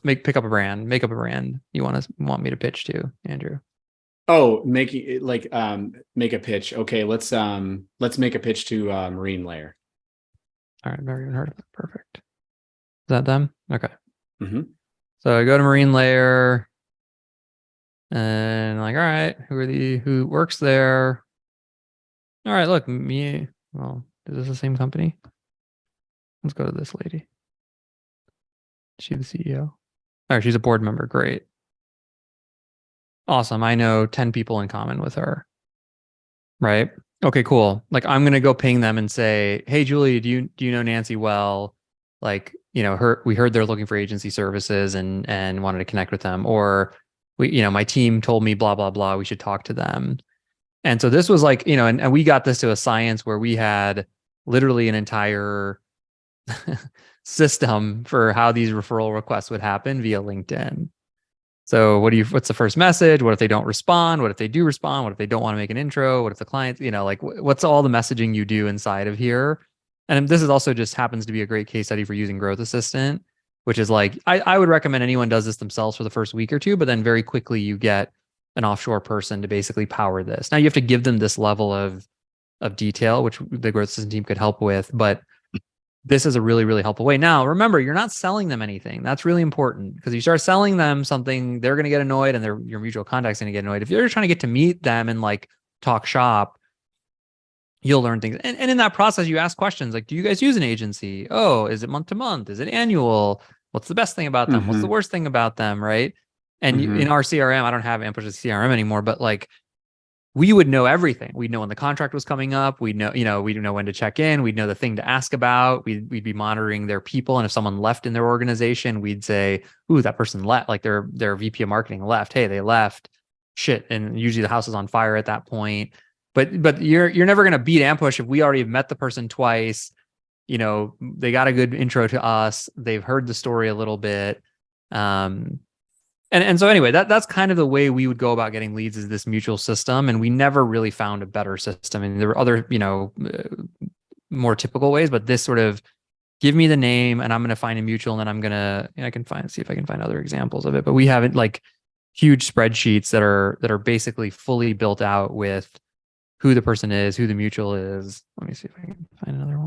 pick up a brand, make up a brand you want me to pitch to, Andrew. Oh, making it like make a pitch. Okay, let's make a pitch to Marine Layer. All right, I've never even heard of it. Perfect. Is that them? Okay. Mm-hmm. So I go to Marine Layer and like, all right, who works there? All right, look, me. Well, is this the same company? Let's go to this lady. Is she the CEO? All right, she's a board member. Great. Awesome. I know 10 people in common with her. Right. Okay, cool. Like I'm gonna go ping them and say, hey Julie, do you know Nancy well? Like, we heard they're looking for agency services and wanted to connect with them. Or my team told me blah, blah, blah. We should talk to them. And so this was like, and we got this to a science where we had literally an entire system for how these referral requests would happen via LinkedIn. So what's the first message? What if they don't respond? What if they do respond? What if they don't want to make an intro? What if the client, like what's all the messaging you do inside of here? And this is also just happens to be a great case study for using Growth Assistant, which is like, I would recommend anyone does this themselves for the first week or two, but then very quickly you get an offshore person to basically power this. Now you have to give them this level of detail, which the Growth Assistant team could help with, but this is a really, really helpful way. Now, remember, you're not selling them anything. That's really important because you start selling them something, they're going to get annoyed and your mutual contact's going to get annoyed. If you're trying to get to meet them and like talk shop, you'll learn things. And in that process, you ask questions like, do you guys use an agency? Oh, is it month to month? Is it annual? What's the best thing about them? What's the worst thing about them? Right. And in our CRM, I don't have Ampush's CRM anymore, but like, we would know everything. We'd know when the contract was coming up. We'd know, we'd know when to check in. We'd know the thing to ask about. We'd be monitoring their people. And if someone left in their organization, we'd say, ooh, that person left, like their VP of marketing left. Hey, they left. Shit. And usually the house is on fire at that point. But you're never going to beat Ampush if we already have met the person twice. They got a good intro to us. They've heard the story a little bit. And so anyway, that's kind of the way we would go about getting leads is this mutual system. And we never really found a better system. And there were other, more typical ways, but this sort of give me the name and I'm going to find a mutual and then I'm going to, see if I can find other examples of it. But we haven't like huge spreadsheets that are basically fully built out with who the person is, who the mutual is. Let me see if I can find another one.